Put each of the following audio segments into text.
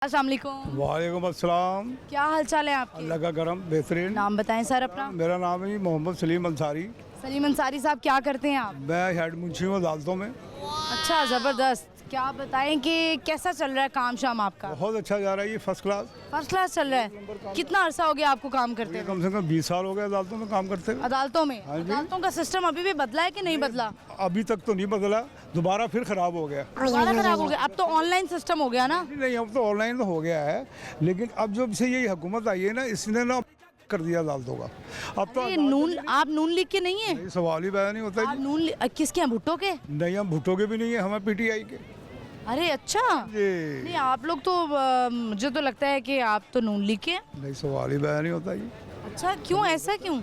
अस्सलाम वालेकुम। वालेकुम अस्सलाम। क्या हाल चाल है आपके? अल्लाह का करम बेहतरीन। नाम बताएं सर अपना। मेरा नाम है मोहम्मद सलीम अंसारी। सलीम अंसारी साहब, क्या करते हैं आप? मैं हेड मुंशी हूँ अदालतों में। अच्छा, ज़बरदस्त। क्या बताएं कि कैसा चल रहा है काम शाम आपका? बहुत अच्छा जा रहा है, ये फर्स्ट क्लास। फर्स्ट क्लास चल रहा है। कितना अरसा हो गया आपको काम करते ये हुए? कम से कम 20 साल हो गए अदालतों में काम करते हुए। अदालतों में? हाँ जी। अदालतों का सिस्टम अभी भी बदला है कि नहीं बदला? अभी तक तो नहीं बदला, दोबारा फिर खराब हो गया। दोबारा खराब हो गया। अब तो ऑनलाइन सिस्टम हो गया ना? नहीं, अब तो ऑनलाइन तो हो गया है, लेकिन अब जब से ये हुकूमत आई है ना, इसने ना कर दिया अदालतों का। अब तो ये नून, आप नून लीग के नहीं है? ये सवाल ही पैदा नहीं होता आप जी। नून किसके हैं? भुट्टो के? नहीं, हम भुट्टो के भी नहीं है, हमें पीटीआई के। अरे अच्छा। जी नहीं, आप लोग तो मुझे तो लगता है कि आप तो नून लीग के हैं। नहीं, सवाल ही पैदा नहीं होता जी। अच्छा, क्यों? ऐसा क्यों?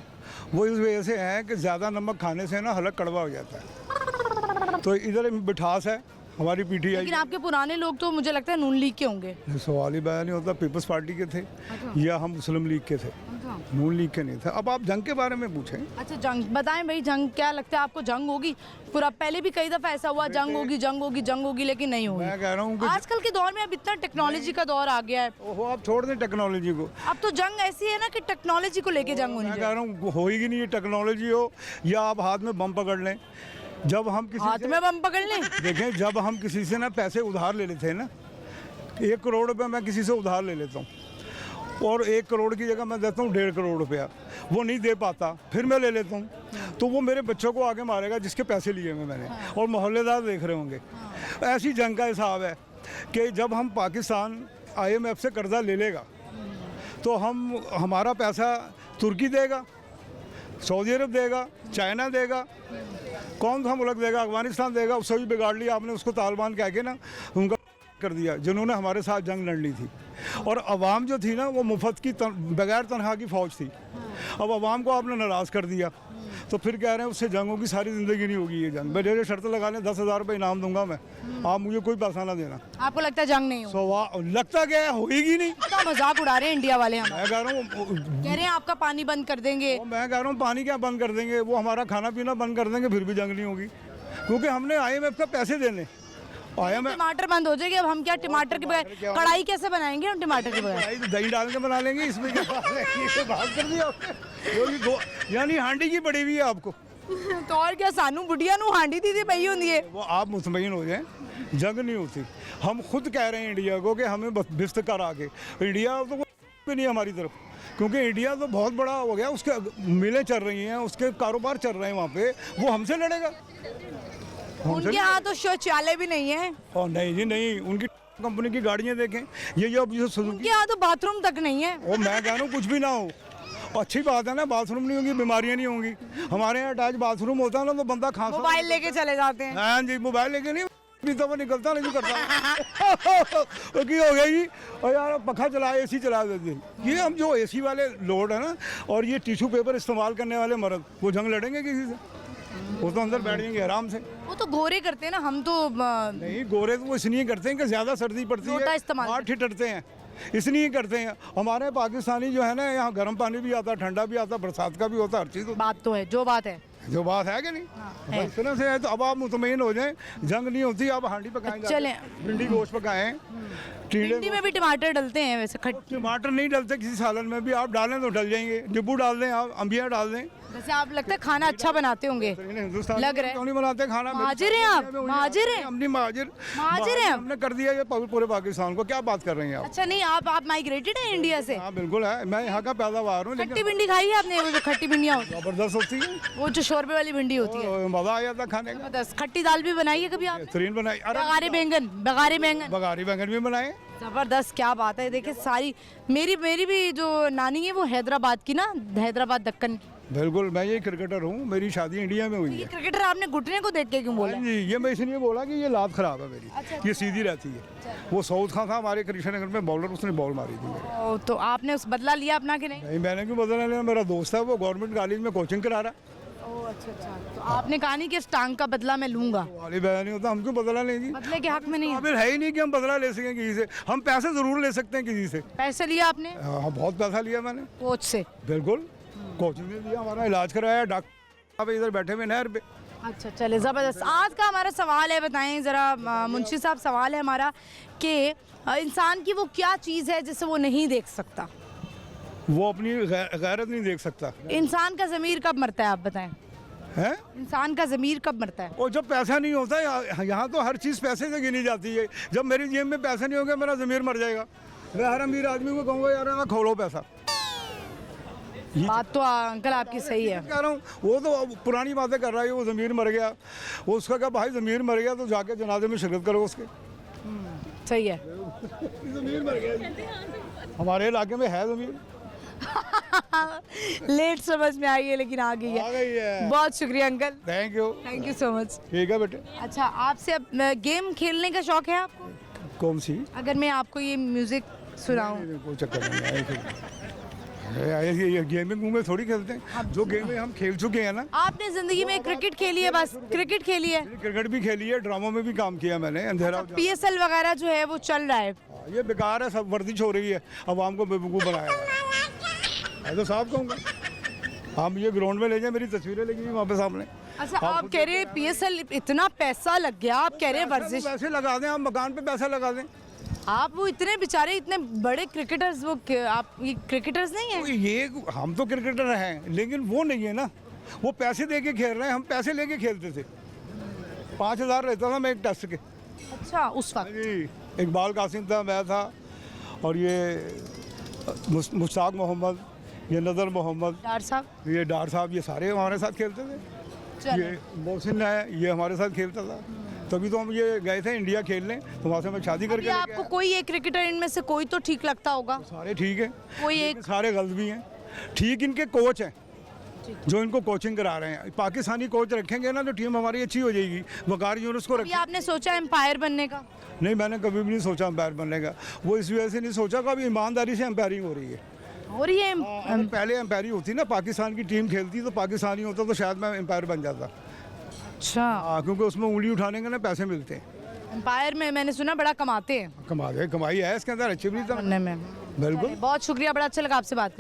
वो इस वजह से है कि ज़्यादा नमक खाने से ना हलक कड़वा हो जाता है, तो इधर मिठास है हमारी पीटीआई। लेकिन आपके पुराने लोग तो मुझे लगता है नून लीग के होंगे। सवाल ही बयान नहीं होता, पीपल्स पार्टी के थे या हम मुस्लिम लीग के थे, नून लीग के नहीं थे। अब आप जंग के बारे में पूछें। अच्छा, जंग बताएं भाई, जंग क्या लगता है आपको? जंग होगी? पूरा पहले भी कई दफा ऐसा हुआ, जंग होगी जंग होगी जंग होगी, लेकिन नहीं हुई। मैं कह रहा हूँ कि आजकल के दौर में अब इतना टेक्नोलॉजी का दौर आ गया है, ओहो, आप छोड़ दें टेक्नोलॉजी को। अब तो जंग ऐसी है ना कि टेक्नोलॉजी को लेके जंग होनी मैं कह चाहिए। रहा हूँ होएगी नहीं, ये टेक्नोलॉजी हो या आप हाथ में बम पकड़ लें। जब हम किसी हाथ से में बम पकड़ लें? देखें, जब हम किसी से ना पैसे उधार ले लेते हैं ना, 1 करोड़ रुपये मैं किसी से उधार ले लेता हूँ और 1 करोड़ की जगह मैं देता हूँ 1.5 करोड़ रुपया, वो नहीं दे पाता, फिर मैं ले लेता हूँ, तो वो मेरे बच्चों को आगे मारेगा जिसके पैसे लिए हुए मैंने। और मोहल्लेदार देख रहे होंगे। ऐसी जंग का हिसाब है कि जब हम पाकिस्तान IMF से कर्जा ले लेगा तो हमारा पैसा तुर्की देगा, सऊदी अरब देगा, चाइना देगा, कौन सा मुल्क देगा, अफगानिस्तान देगा। उससे भी बिगाड़ लिया आपने, उसको तालिबान कह के ना उनका कर दिया, जिन्होंने हमारे साथ जंग लड़ ली थी। और अवाम जो थी ना, वो मुफ्त की बगैर तनख्वाह की फ़ौज थी। अब अवाम को आपने नाराज़ कर दिया, तो फिर कह रहे हैं उससे जंग होगी, सारी ज़िंदगी नहीं होगी ये जंग। मेरे शर्त लगा लें, 10,000 रुपये इनाम दूंगा मैं, आप मुझे कोई पैसा ना देना। आपको लगता है जंग नहीं होगी? लगता क्या है, होएगी नहीं। तो मजाक उड़ा रहे हैं इंडिया वाले, हम मैं कह रहा हूँ, कह रहे हैं आपका पानी बंद कर देंगे। मैं कह रहा हूँ पानी क्या बंद कर देंगे, वो हमारा खाना पीना बंद कर देंगे, फिर भी जंग नहीं होगी, क्योंकि हमने IMF का पैसे देने। IMF टमाटर बंद हो जाएगी। अब हम क्या टमाटर के बगैर कढ़ाई कैसे बनाएंगे हम टमाटर के बगैर? दही डाल के बना लेंगे, इसमें क्या बात है? ये तो बात कर दिया आपने। यानी हांडी की पड़ी हुई है आपको। तो और क्या, सानू बुढ़िया नू हांडी दी थी पई होंदी है। वो आप मुतमईन हो जाएं, जंग नहीं होती। हम खुद कह रहे हैं इंडिया को कि हमें बिस्त कर आके, इंडिया तो कोई नहीं हमारी तरफ, क्योंकि इंडिया तो बहुत बड़ा हो गया, उसके मिलें चल रही हैं, उसके कारोबार चल रहे हैं वहाँ पे, वो हमसे लड़ेगा? उनके यहाँ तो शौचालय भी नहीं है। और नहीं जी नहीं, उनकी कंपनी की गाड़ियाँ देखें, ये जो सुजुकी, उनके यहाँ तो बाथरूम तक नहीं है। वो मैं कह रहा हूँ कुछ भी ना हो, अच्छी बात है ना, बाथरूम नहीं होंगी, बीमारियाँ नहीं होंगी। हमारे यहाँ अटैच बाथरूम होता है ना, तो बंदा खांसता, मोबाइल लेके चले जाते हैं। हाँ जी, मोबाइल लेके नहीं पीता हुआ निकलता, नहीं करता। तो की हो गया जी, और यार पंखा चला, AC चला देते। ये हम जो AC वाले लोड है ना, और ये टिश्यू पेपर इस्तेमाल करने वाले मर्द, वो जंग लड़ेंगे किसी से? वो तो अंदर बैठ जाएंगे आराम से। वो तो गोरे करते हैं ना, हम तो नहीं, गोरे तो वो इसलिए करते हैं कि ज़्यादा सर्दी पड़ती लोटा है, इस्तेमाल हाथ ठिठुरते हैं, इसलिए करते हैं। हमारे पाकिस्तानी जो है ना, यहाँ गर्म पानी भी आता, ठंडा भी आता, बरसात का भी होता, हर चीज़। बात तो है, जो बात है। जो बात है कि नहीं, है। इस तरह से है। तो अब आप मुतमईन हो जाएं, जंग नहीं होती। आप हांडी पकाएं, चलें। भिंडी गोश्त पकाएं, भिंडी में भी टमाटर डलते हैं वैसे टमाटर नहीं डलते किसी सालन में भी, आप डालें तो डल जाएंगे। नींबू डाल दें, आप अम्बिया डाल दें। वैसे आप लगता है खाना अच्छा बनाते होंगे, हिंदुस्तान लग रहा है। क्यों नहीं बनाते खाना? महाजिर हैं आप? महाजिर हैं? हम नहीं महाजिर, महाजिर हैं आप? हमने कर दिया ये पूरे पाकिस्तान को। क्या बात कर रहे हैं आप? अच्छा, नहीं, आप माइग्रेटेड हैं इंडिया से? हाँ बिल्कुल है, मैं यहाँ का पैदावार हूँ। खट्टी भिंडी खाई है आपने? वो जो खट्टी भिंडियाँ होती जबरदस्त होती है, है, वो जो शोरबे वाली भिंडी होती है, मजा आ जाता खाने का। जबरदस्त। खट्टी दाल भी बनाई है कभी आपने? बेहतरीन बनाई। बगारे बैंगन, बगारे बैंगन, बघारी बैंगन भी बनाए। जबरदस्त। क्या बात है। देखिए, सारी मेरी भी जो नानी है वो हैदराबाद की ना, हैदराबाद दक्कन की। बिल्कुल, मैं ये क्रिकेटर हूँ, मेरी शादी इंडिया में हुई ये है। क्रिकेटर आपने घुटने को देख के क्यों बोला? हाँ जी, ये मैं इसलिए बोला कि ये लात खराब है मेरी। अच्छा। ये सीधी रहती है। वो सऊद खान था हमारे कृष्णनगर में बॉलर, उसने बॉल मारी थी मेरे। ओ, तो आपने उस बदला लिया अपना कि नहीं? नहीं, मैंने क्यों बदला लेना, मेरा दोस्त है, वो गवर्नमेंट कॉलेज में कोचिंग करा रहा है। अच्छा, तो आपने कहा नहीं कि इस टांग का बदला मैं लूंगा? वाली बयान नहीं होता, हम क्यों बदला लेंगे? बदले के हक में नहीं है। काबिल है ही नहीं कि हम बदला ले सकें किसी से। हम पैसे जरूर ले सकते हैं किसी से। पैसे लिया आपने हाँ, बहुत पैसा लिया मैंने, कोच से? बिल्कुल। कोचिंग में दिया, हमारा इलाज कराया, डॉक्टर इधर बैठे हुए नहर पे। अच्छा चले ज़बरदस्त। आज का हमारा सवाल है, बताएं ज़रा मुंशी साहब, सवाल है हमारा कि इंसान की वो क्या चीज़ है जिसे वो नहीं देख सकता? वो अपनी गैरत नहीं देख सकता इंसान का ज़मीर कब मरता है, आप बताएं? है। इंसान का ज़मीर कब मरता है? और जब पैसा नहीं होता, यहाँ तो हर चीज़ पैसे से गिनी जाती है। जब मेरी जेब में पैसा नहीं होगा, मेरा ज़मीर मर जाएगा। मैं हर अमीर आदमी को कहूँगा यार ना खोलो पैसा। बात तो अंकल आपकी सही है। कह रहा हूँ, वो तो पुरानी बातें कर रहा है, वो ज़मीर मर गया। वो उसका क्या भाई, ज़मीर मर गया तो जाके जनाजे में शिरकत करो उसके। सही है। ज़मीर मर गया। हमारे इलाके में है ज़मीर। लेट समझ में आई है लेकिन आ गई आ गई है। बहुत शुक्रिया uncle, thank you so much. ठीक है बेटे। अच्छा, आपसे अब गेम खेलने का शौक है आपको? कौन सी? अगर मैं आपको ये म्यूजिक सुनाऊं? कोई चक्कर नहीं है। ये गेमिंग में थोड़ी खेलते हैं। जो गेमें हम खेल चुके हैं ना। आपने जिंदगी में क्रिकेट खेली है? बस क्रिकेट खेली है? क्रिकेट भी खेली है, ड्रामों में भी काम किया मैंने। अंधेरा PSL वगैरह जो है वो चल रहा है। ये बेकार है, सब वर्जिश हो रही है, अवाम को बेवकूफ़ बनाया है तो साफ कहूँगा। हम ये ग्राउंड में ले जाए, मेरी तस्वीरें लगी हुई वहाँ पे सामने। अच्छा, आप कह रहे हैं PSL इतना पैसा लग गया, आप कह रहे हैं वर्जिश? पैसे लगा दें, हम मकान पे पैसा लगा दें। आप वो इतने बेचारे इतने बड़े क्रिकेटर्स, वो आप ये क्रिकेटर्स नहीं है? तो ये हम तो क्रिकेटर हैं, लेकिन वो नहीं है ना। वो पैसे दे के खेल रहे हैं, हम पैसे लेके खेलते थे। 5,000 रहता था मैं एक टेस्ट के। अच्छा, उस वक्त जी, इकबाल कासिम था, मैं था, और ये मुश्ताक मोहम्मद, ये नदर मोहम्मद, डार साहब, ये डार साहब, ये सारे हमारे साथ खेलते थे। चलो। ये मोहसिन है, ये हमारे साथ खेलता था। तभी तो हम ये गए थे इंडिया खेलने, तो वहाँ से मैं शादी अभी करके लेके आपको आया। कोई एक क्रिकेटर इनमें से कोई तो ठीक लगता होगा? सारे ठीक है, कोई लेकिन एक? सारे गलत भी हैं। ठीक इनके कोच हैं जो इनको कोचिंग करा रहे हैं। पाकिस्तानी कोच रखेंगे ना तो टीम हमारी अच्छी हो जाएगी। वकार यूनुस को अभी आपने सोचा एम्पायर बनने का? नहीं, मैंने कभी भी नहीं सोचा अंपायर बनने का। वो इस वजह से नहीं सोचा कि अभी ईमानदारी से अंपायरिंग हो रही है। हो रही है अगर पहले अंपायरिंग होती ना, पाकिस्तान की टीम खेलती तो पाकिस्तानी होता तो शायद मैं अंपायर बन जाता। अच्छा, क्योंकि उसमें उंगली उठाने के ना पैसे मिलते हैं। एम्पायर में मैंने सुना बड़ा कमाते हैं कमाई है इसके अंदर, अच्छी भी बनने में। बिल्कुल। बहुत शुक्रिया, बड़ा अच्छा लगा आपसे बात करके।